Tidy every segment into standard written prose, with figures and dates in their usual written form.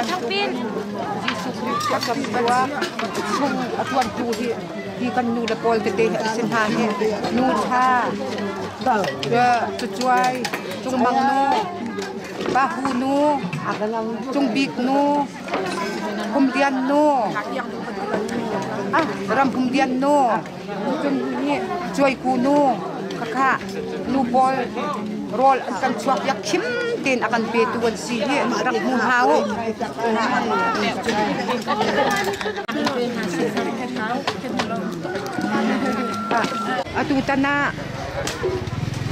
Tampi kasam dua chung atuan tu hi kan nu da pol te sin ha he nu tha ya tuai chung bang nu ba hu nu chung bik nu kum dian nu ram kum dian nu chung ni chuai ku nu kha nu pol rol akan chuak yak khim tin akan pe tuan si hi rak mu hao atu tana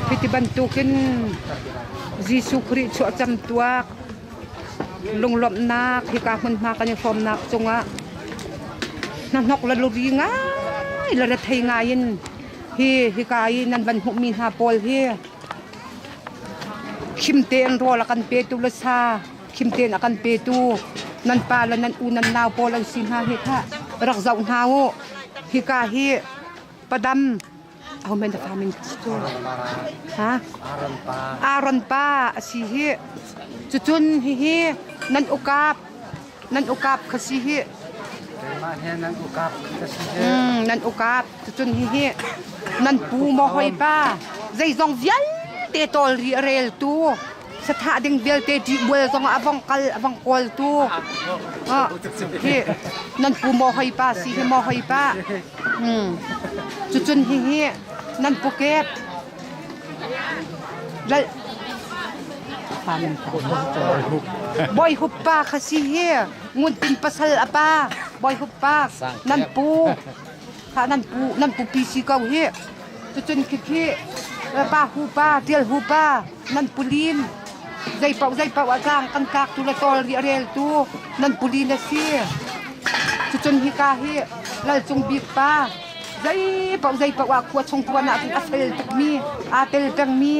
piti bantukin Jisu Kri chu cham tuak lawmnak hi ka hun ma kan lawmnak chunga na nok la lu ri ngai la ra thei ngain hi kai nan ban hu mi ha pol hi khimten rol akan pe tu la sa khimten akan pe tu nan pa la nan unan naw pol an sin ha he kha rak zau naw hi ka hi padam au men da famin sto ha aron pa si hi chuchun hi nan ukap khasi hi ma he nan ukap khasi nan ukap chuchun hi nan pu mo hoi pa zai zong vial te tol ri rel tu satha ding bel te di bol zong abang kol tu hi nan pu mo hoi pa si hi mo hoi pa chuchun hi nan puket lal pamen boy huppa khasi hi ngun tin pasal apa boy huppa nan pu pi si kau hi chuchun ki pa hu pa tel hu pa nan pulin zai pau ajang kan kak tu la tol ri rel tu nan pulin na si chuchun hi ka hi lal chung bik pa zai pau a khua chung tuan na asel tuk mi atel tang mi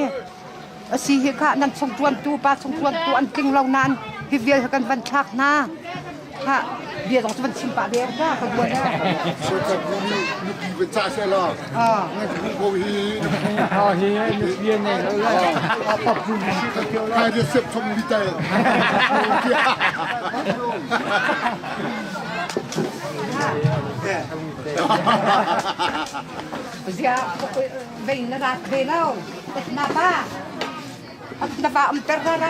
asi hi ka nan chung tuan tu pa chung tuan tu an ting lau nan hi vel kan ban thak na ha bia dong tuan sim pa de ka ka buat da so ka ni ben cha se lo ngai ko hi hi ni bia ne lo la apa pun ka de sep chom li tai Zia vem na rat vem não na ba am terra na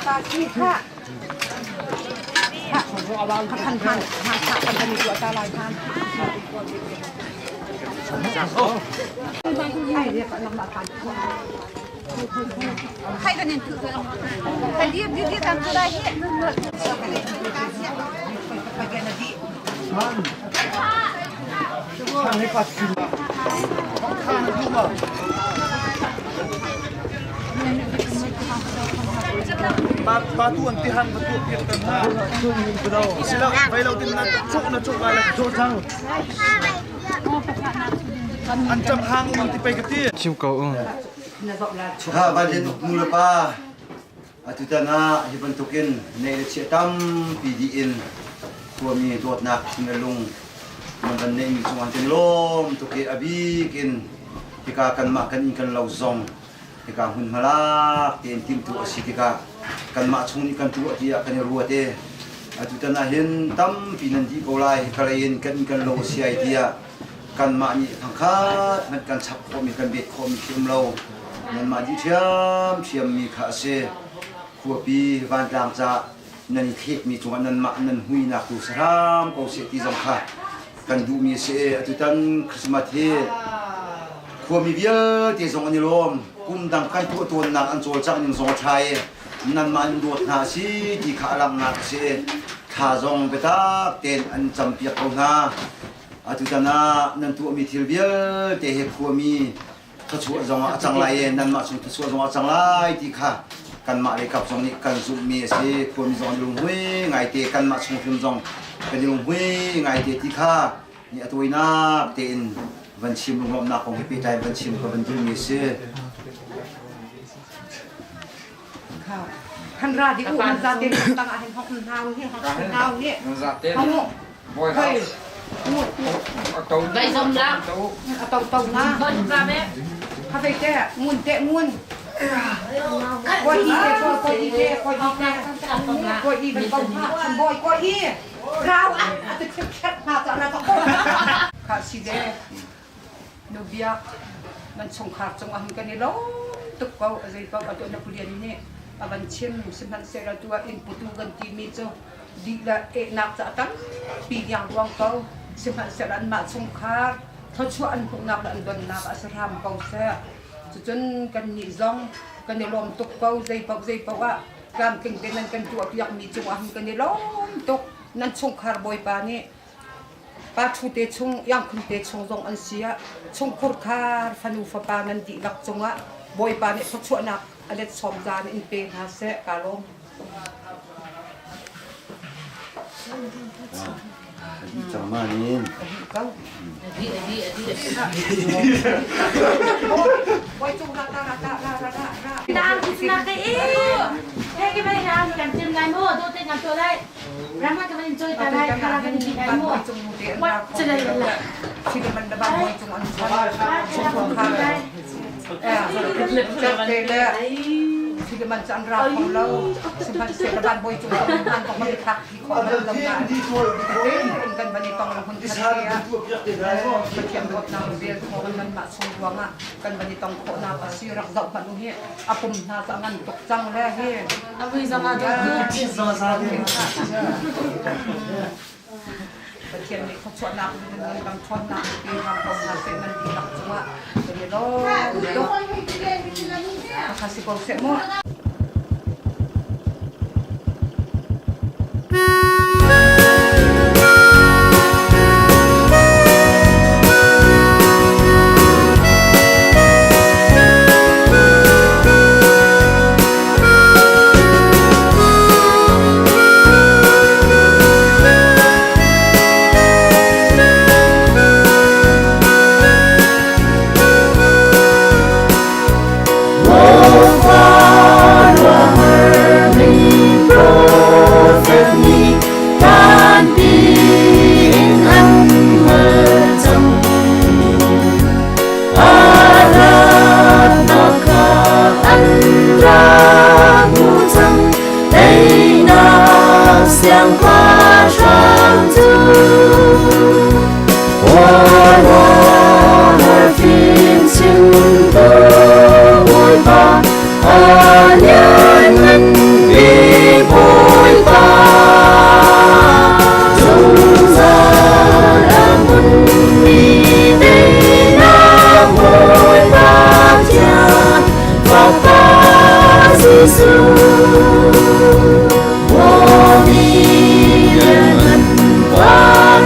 ba si ha kan ni tu ta lai kan hai dia kan nak makan hai kan itu kan dia kan sudah hi bagian lagi Ini pasti. Batu antihan betul kita na. Sila bailaw din na cuk bala cuk sang. Ancam hang mantipay kati. Chiu kau. Ha balin mula pa. Atutana hibantukin nei tam PDN kuami tuahnak singalung mandan nei sungan tinlom tuki abikin tika kan makan ikan lauzong tika hun malak tin tim tu asitika kan ma chung ikan tu atia kan ruate atutana hin tam pinandi kolai kalain kan ikan lau siai dia kan ma ni thangkhat man kan chap khom kan bet khom kim lau nan ma ji thiam mi kha se khuapi van tang cha nan thek mi chung nan ma nan hui na tu saram ko se ti jong kha kan du mi se atutan Christmas he khuami bia ti jong ani lom kum dang kan tu nak an chol chang ning zong thai nan man dot na si ti kha lam na se tha jong beta ten an champiak ko na atutana nan tu mi thil bia te he khuami ka chu jong a chang lai nan ma chu chu jong a chang lai ti kha kan ma le kap jong ni kan zu mi se khuami jong lung hui ngai te kan ma chung phim jong kan lung hui ngai te ti kha ni atuina ten van chim lung na kong hi tai van chim ko van dil mi se khăn ra thì uống ra tiền tăng à hình học hào nhỉ không thầy vậy xong ra tàu na vâng ra bé hà về tệ muôn coi đi mình không bôi coi đi rau ăn tự chết nào cho là tao khá xí đê nó biaมันส่งขาดจังหวะกันนี่ล้อตุกเขาอะไรเขาเอาตัวนักเรียนนี่อาวันเช่นสิมันเสร็จแล้วตัวอินพุตกันทีมีจ้ะดีละนักจะตั้งปีอย่างวางเขาสิมันเสร็จแล้วมาส่งขาดเขาชวนพวกนักอันดนนักอาสรามเขาเสียจนกันนี่จ้องกันนี่ล้อมตุกเขาใจเปล่าว่าการเก่งเต้นนั้นกันตัวอยากมีจังหวะกันนี่ล้อมตุกนั้นส่งขาดบ่อยปานี่ป้าชูเตชงยังคุณเตชงตรงอันเสียชงคุรคาฟันูฟปานันดีหลักจงะบอยปาเนี่ยเขาชวนนักอเล็ดสมจานอินเปหาเสกาลงจังมานี่ ก็บอยจงราดางที่สนาเกอีเฮ้ยกี่ใบดางกันจึงไงโม่ตัวเต็งกันตัวได้รักมันก็มันจอยแต่ได้คารากันดีไงโม่วัดจะได้เลยที่มันดับบอยจงอันชงคุรคาจะเตะเลยที่มันจะอันราของเราสิมันเสร็จแล้วบ้านบอยจงมันของมันทักที่ขอมันลำบากคนกันบันนี้ต้องคนที่เสียมันเทียมรถน้ำเบียร์ของมันมาส่งดวงอ่ะกันบันนี้ต้องขอน้ำภาษีรักษาพันธุ์นี้อาปุ่มน่าจะงั้นตกจังเลยเฮ้ยอาวิจังอะไรที่สอนเทียมนี่เขาชวนน้ำมันกำชวนน้ำปีทำของนาเซมันดีหลักจังหวะเป็นโลดข้าสิบองเสร็จหมด我的人们。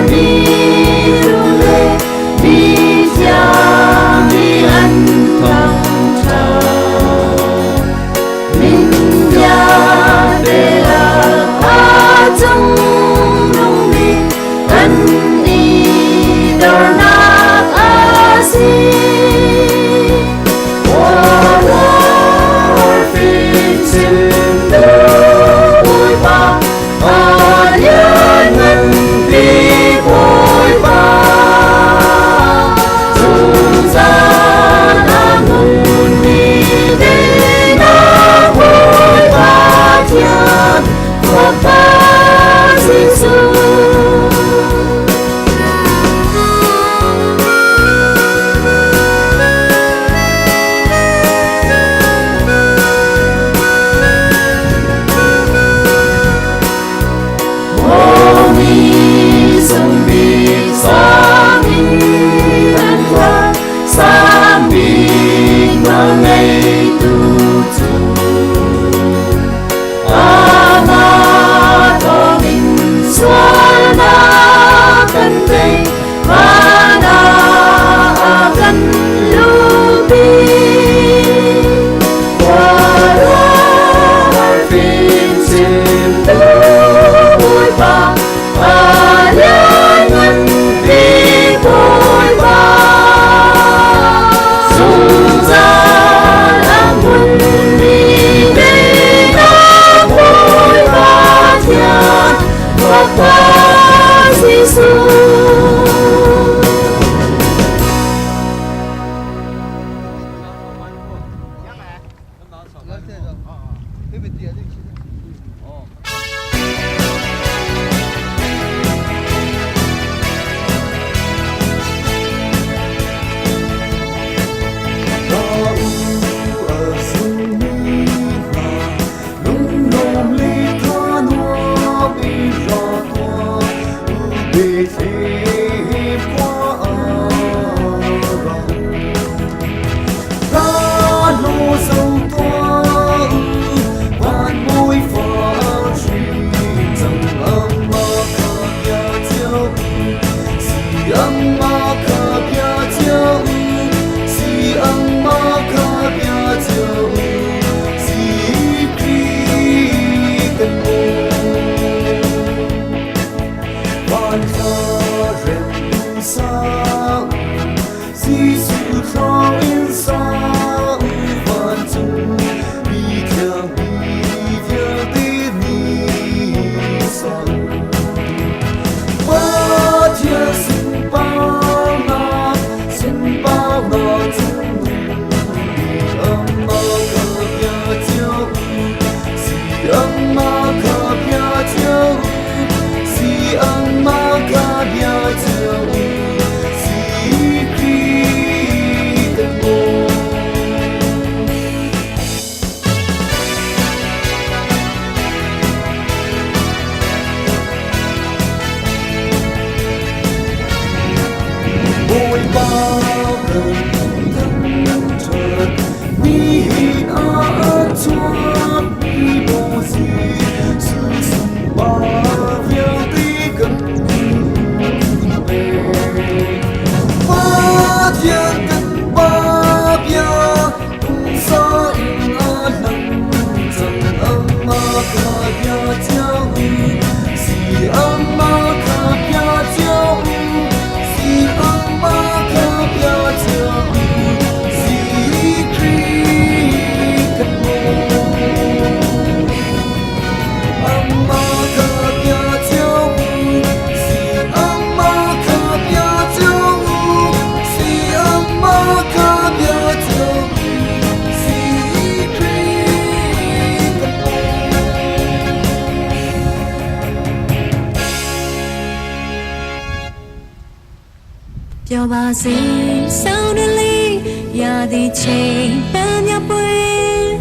Cho bà xin sau đơn ly ya đi chơi bên nhà quê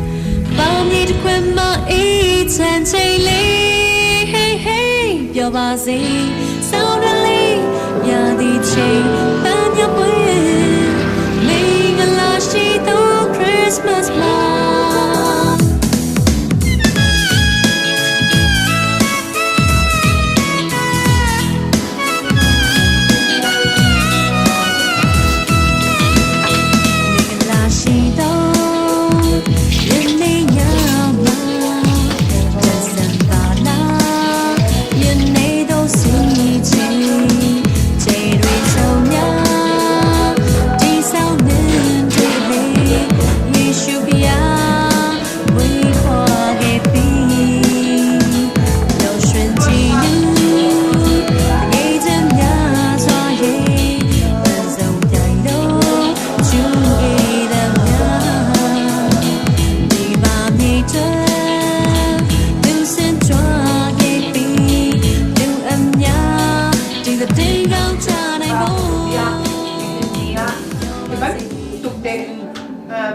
bao nhiêu quên mà ít chân chạy lấy hey hey cho bà xin sau đơn ly ya đi chơi bên nhà quê mình là chỉ tổ Christmas love.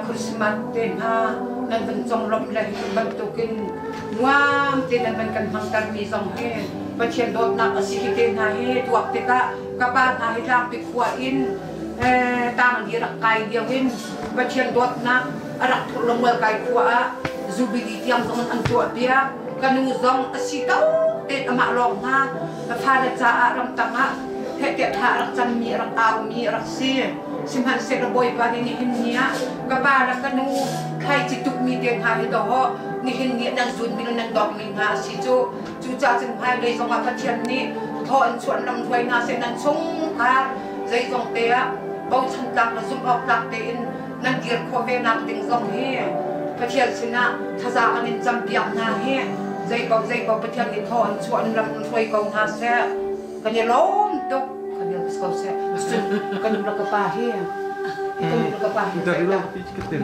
Christmas tên ha nên vẫn trong lòng lại bắt đầu kinh ngoan tên nên vẫn cần mangtar mi dòng he và chuyện đột nặng ở sĩ tên ha he tuột tên các bạn ha he làm việc qua in tang đi ਰੱกายเดียวin và chuyện đột nặng ở ਰੱกthuộc lòng Mualkai qua dù bị đi tiêm trong ăn tuột dia kanu dòng ở sĩ tao tên mà lòng ha và pha để cha làm tăng ha hệ tiệt hạ ਰੱกchân mi ਰੱกao mi ਰੱกxì simhan se boy ba ni hinnia ka para kanu khai chi tuk mi den ha do ho ni hinnia dan zun min nan dok min ha si chu cha chung hai le song ma pathian ni tho an chuan lam thoi na se nan chung ha zai zong te a bau chan tak na zum ok tak te in nan dir kho ve nak ting zong he pathian sina thaza anin cham piak na he zai bau pathian ni tho an chuan lam thoi ko ha se kan lom tok kau saya, kan udah kepahir, kan udah kepahir. Dari lo, ketin.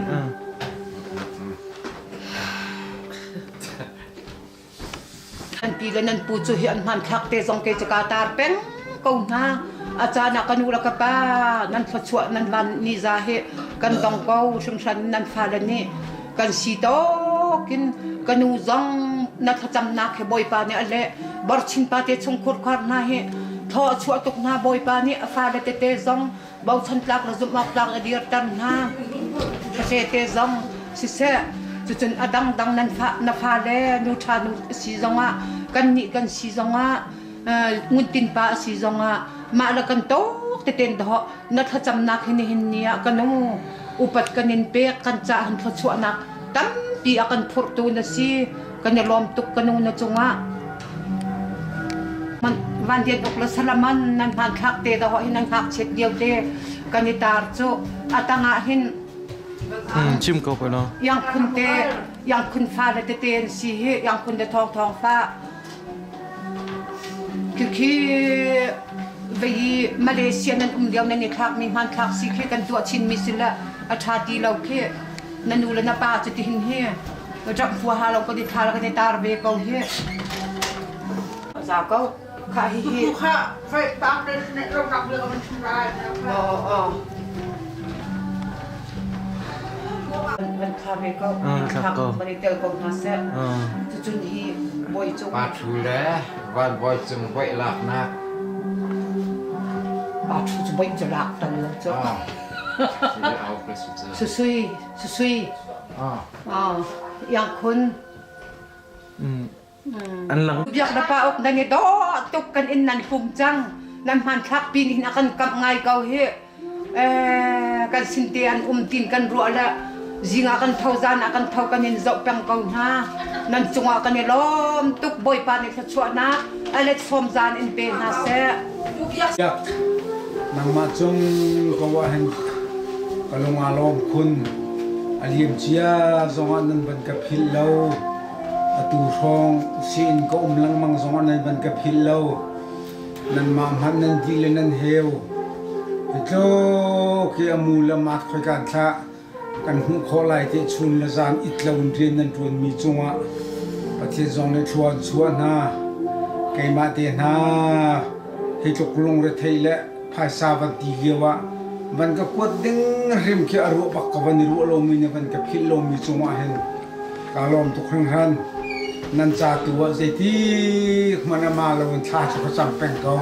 An pila nan pucu hian man khak te zong ke Jakarta peng kau na acana kan udah kepah nan facuak nan lan ni zahe kan dong kau sungsan nan falani kan sitokin kan uzang na thacham na ke boy pa ne ale barchin pa te chung khur khar na he ท thọ chuột tục na bồi pa ni pha le te zong bao chân lak la zum mak lak adir tan na se te zong si se chu chun adang dang nan pha na pha le nu tha nu si zonga kan ni kan si zonga ngun tin pa si zonga ma la kan to te ten do na tha cham nak hin nia kanu upat kanin pe kan cha han tho chuak nak tam pi akan phur tu na si kan lom tuk kanu na chungaมันวันเดียนอกละสลามันนั่นผ่านคักเตดอกหินันคักเช็ดเดียวเตกันนิตาร์โจอาตังอาหินชิมก็ไปเนาะยังคุณเตยังคุณฟ้าเลยเตนสียังคุณเตทองฟ้าคือวีมาเลเซียนั่นเดียวนั่นนี่คักมีมันคักสิคือกันตัวชินมิสิละอาชาติเราคือนั่นนูละนาป้าจะติหินเฮียจับฟัวหาเราก็ดิทาเราก็นิตาร์เบกเอาเฮียจากก็ข้าฮิฮิข้าไฟตามในเราดับเรือมันทำลายมันข้าเบก็ข้ามันเตอร์ก็น่าเสียจุดที่บ่อยจุงปาชูเลยวันบ่อยจุงบ่อยหลักนักปาชูจะบ่อยจะหลักตันเลยจ้ะสุยอย่างคุณอันหลังอยากได้ป้าอกนั่นนี่ดอตุกกันอินนั่นปุ่มจังนั่นมันทักปีนี้นักกันกับไงเกาเฮกันสินเตียนตินกันรัวละจิงกันเท่าจานกันเท่ากันอินจบเป็นเกาหน้านั่นจงกันนี่ล้อมตุกบ่อยปานในชัวนะอะไรฟอมจานอินเป็นฮาเซ่อยากนำมาจงก็ว่าเห็นกลงอารมณ์คุณอารมณ์เชียจงอันนั้นเป็นกับพิลเลาตูทองสินก็ลังมังสองอันนั้นเป็นกับพิลเลานั่นมาหันนั่นดีเลยนั่นเฮวโจ้คือมูลมาคอยการท่ากันหูขอไล่ที่ชุนละจานอิตลาวนเรียนนั่นชวนมีจงอ่ะประเทศจงในชวนนะไก่มาเตียนะให้จกลงระเทยและภายสาวันตีเกียวะมันก็กวดดึงริมขี้อรุปักกับวันรู้ลมมีเนี่ยมันกับพิลลมมีจงอ่ะเห็นกาลมทุกครั้งหันนั่นจ่าตัวเจที่มันมาเราเป็นชาชุกจำเป็นก็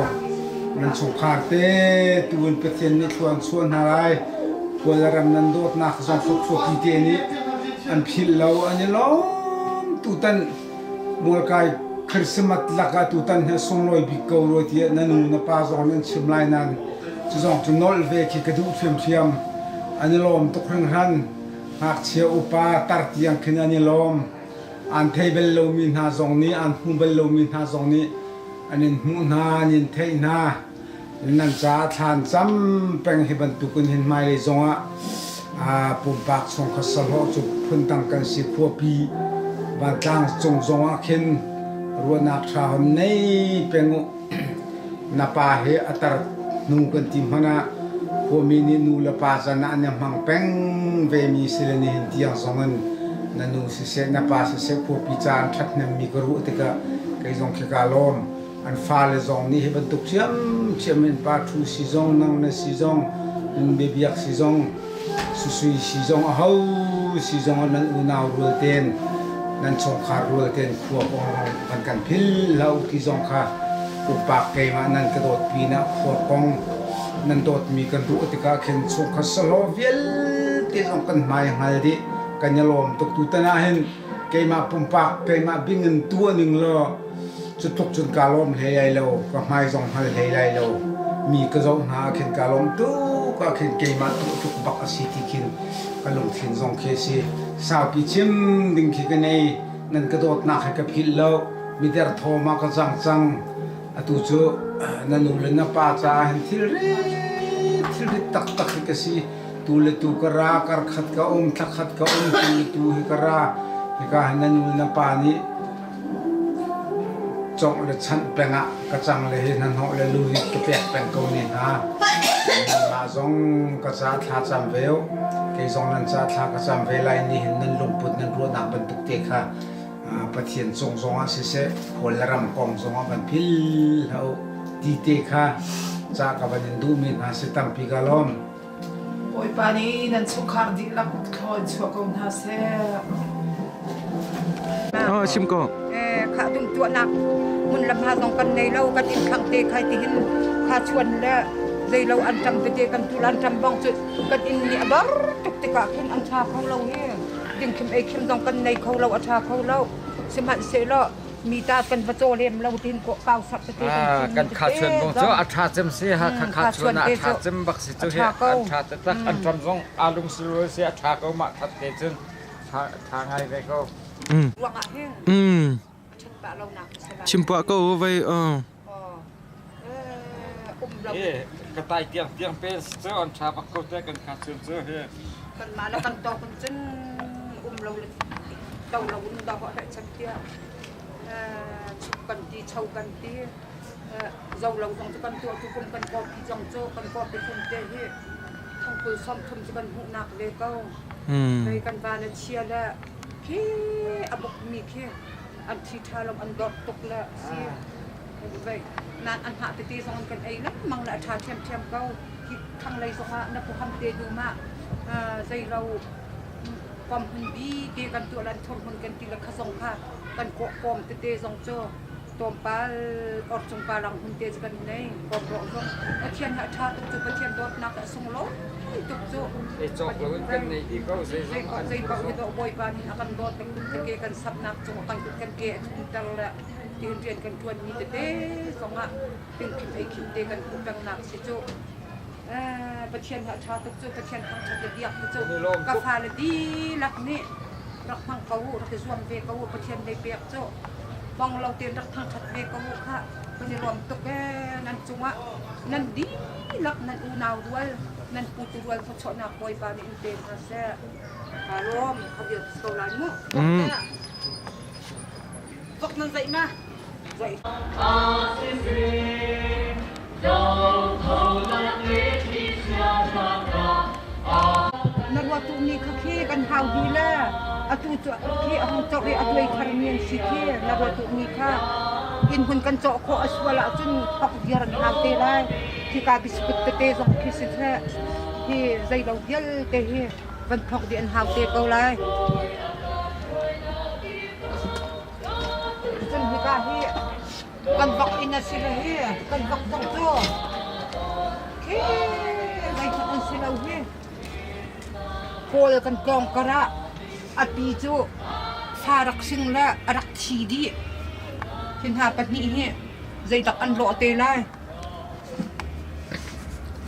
นั่นสุขาเตตัวเป็นเทนในชวนอะไรตัวรำนันโดดนักสองสุกที่เทนี้อันพิลเราอันนี้ล้อมตุตันมัวกายคริสต์มาสลักตุตันเฮส่งลอยบิกเกอร์โรที่นั่นนู่นป้าสองนั้นชิมไลนั้นจะส่งจุนนอลเวกิกระดูกเฟียมอันนี้ล้อมทุกครั้งหันหากเชียวอุปาตัดยังขึ้นอันนี้ล้อมอันเทเบลโลมินหาสองนี้อันหูเบลโลมินหาสองนี้อันนี้หูนานินเทนานั่นจะทานซ้ำเป็นให้บรรทุกคนเห็นไม่เลยจงอ่ะปุ่มปากส่งข้าวสารจุดพื้นตั้งกันสิพัวปีบางต่างจงอ่ะเข็นรัวนักชาวในเป็นนับปาเหอัตรนูกันทีมันนะพวกมีนี่นูละปาจันอันยังมังเป็นเวมีสิเลนี่เห็นที่ยังสองอันนั่นนูสิเสนับปาสิเสพวกปีจานทัดนั้นมีกระรู้ติกะไก่จงขี้กาลมอันฟ้าเลยจงนี่ให้บรรทุกเชื่อมเป็นปาทูซีจงนั่งในซีจงเบียกซีจงสุยซีจงเอาซีจงนั้นอุณาวรัวเต็นนั่นชงขารัวเต็นขวบกันกันพิลเล่าที่จงขาอุปากเกมานั่นกระโดดปีนะขวบกองนั่นโดดมีกันรู้ติกะเข็นชงขาสโลเวลที่จงกันมาอย่างไรดิกันยาลมตกตุตนาเห็นเกมาปุ่มปากเกมาบิงเงินตัวหนึ่งเลยจุดทุกจุดกาลมเฮยเราก็ไม่จงให้เฮยเรามีกระจกหาเข็นกาลมตู้ก็เข็นเกมาตุกบักสิที่ขินก็ลงเข็นจงเคสีสาวปีชิมดึงขี้กันในนั่นกระโดดหนักให้กับพิลเรามีแต่โทมากระจังตุจูนั่นนู่นเลยนะป้าจ้าเห็นทิลริตักให้กับสิตูเลตูกระการขัดกับทักขัดกับตูให้กระให้กับนั่นนู่นนะป้านี้จงเลยฉันเป็นอะกระจังเลยนั่นเขาเลยลุยกระเปียกเป็นกูนี่นะมาจงกระจาทาจำเวลเกยจงนั่นจาทากระจำเวลานี่เห็นนั่นลมปุดนั่นรัวหนักเป็นตุกเตะค่ะประเทียนจงอาเสะคนละรำกองจงอาเป็นพิลเขาตีเตะค่ะจากกับบันดูมินอาเสตัมปีกาลอมโอ้ยปานี้นั่นสุขาดิลักคอยชัวกงฮาเซ่ชิมก็ ขาตุ้มตัวหนักมุนลำหาสองกันในเรากันอินขังเตะใครที่เห็นข้าชวนแล้วใจเราอันจำเตะกันตุลันจำบ้องจุดกันอินเนี่ยบ้าตุกตะกะขึ้นอันชาเขาเราเนี่ยยังเข้มเข็มสองกันในเขาเราอันชาเขาเราสมัยเสร็จมีตากันประโจเลียมเราทิ้งกเก่าสับเตะกันขาชวนบงเจ้าอัฐาเจมเสียฮะขาชวนอัฐาเจมบักสิเจ้าเฮียอัฐาตะตักอันจำซงอาลุงสิรู้เสียอัฐาเขามาทัดเตจนทางไงไปก็ วังอ่ะเฮงฉันปะเราหนัก ชิมปะก็ไว้เอ๊ะกระต่ายเตียงเป็นเจ้าอันชาบักก็ได้กันขาชวนเจ้าเฮียกันมาแล้วกันต่อกันจนเราเลยเต่าเราเราhọ đại chân kia cần đi sâu cần đi dầu lâu dòng cho cần tua cho cùng cần cọp dòng cho cần cọp để không tê hết không cứ xong không cho cần hụt nặng về câu đây cần vào là chia là khi bọc mì kia ăn thịt thà lòng ăn gọt tục là xia vậy nạn ăn hạ tê dòng cần ấy lắm mang lại thà thêm câu khi thằng này dòng hạ nó cũng ham tê đủ mà dây lâuความหุ่นดีเกกันตัวลันทมหุ่นกันตีละขสงค่ะกันโกกอมเตะสองโจตอมปลาอดจงปลาหลังหุ่นเตะกันในกอมร้องร้องเทียนหาชาตุกจุกเทียนโดดนักสงล้อตุกโจไอ้จอกเรากันในอีกก็เสียใจเบาเดาบอยปานอากันโดดกันเกกันสับนักจงกันกันเกทุกตังละที่เรียนกันทวนมีเตะสองอ่ะเป็นคิดไอ้คิดเตะกันทุกตังนักสิโจประเทศหาชาตุกจุประเทศทางชาติเดียกจุกาฟาลดีลักนี่รักทางเกาหูรักส่วนเวเกาหูประเทศในเปียกจุบางเราเตียนรักทางชาติเวเกาหูค่ะเป็นรวมตุกนั่นจุงะนั่นดีลักนั่นอูนาวด้วยนั่นปูตัวด้วยเขาชอบนักบอยปานี่อินเตอร์นะเซ่อารมณ์เขาเดือดโตแล้วมั้งฟักนั่นใจมาใจนักวัตถุนี้เขาขี้กันหาวดีแล้วอาตุจะขี้เอาเจาะเลยเอาด้วยคาร์เมียนสิขี้นักวัตถุนี้ค่ะกินคนกันเจาะโคอสวละจนปักเดียร์หาเตะเลยที่กาบิสกุตเตะส่งขี้สิแท้ที่ใจเราเดียร์เตะที่วันพักเดียร์หาเตะเกาเลยจนที่กาที่กันบักอินาสิเลยกันบักต้องโจ้ขี้ใจกันสิเราเฮโคลกันกองกระอปีโจฟารักซิงและรักชีดีเห็นหาปัจนี้เฮใจดักอันโลเตเลย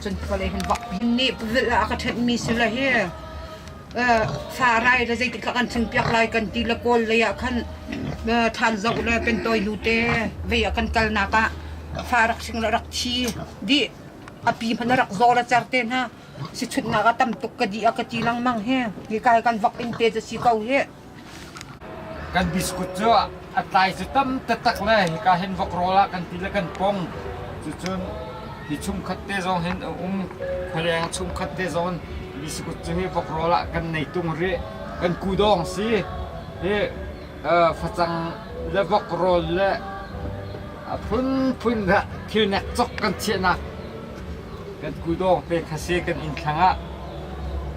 จนก็เลยเห็นว่านี่เวลาก็ถึงมีสิเลยเฮฟาไรแล้วใจติดกันถึงเปียกลายกันตีละโกลเลยขันทานเจ้าเลยเป็นตัวลูเตเวียกันกัลนักะฟารักซิงและรักชีดีอปีมันรักโซละจัดเต็นฮะสิชุดนักตั้มตุกกะดีอากตีลังมังเฮยี่กายกันวักอินเตจะสิเขาเฮกันบิสกุตเจ้าอัตายสุดตั้มตะตักเลยการเห็นวักโรละกันตีละกันปงจุนที่ชุ่มขัดเตจงเห็นพลังชุ่มขัดเตจงบิสกุตเจ้าเฮวักโรละกันในตุงเรกันกูดองสิเฮฟังและวักโรละพุ่นละที่นักจกกันเชียนักกันกูดองเป็นคาเซกันอินขังะ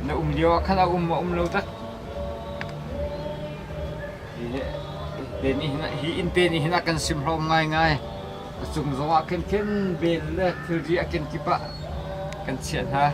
น่ะเดียวขนาดเราตักเดนี่นะฮีอินเตนี่นะกันซิมพร้อมง่ายจุงจังหวะเข็นเบลเลยคือเรียกกันกิปะกันเชียนฮะ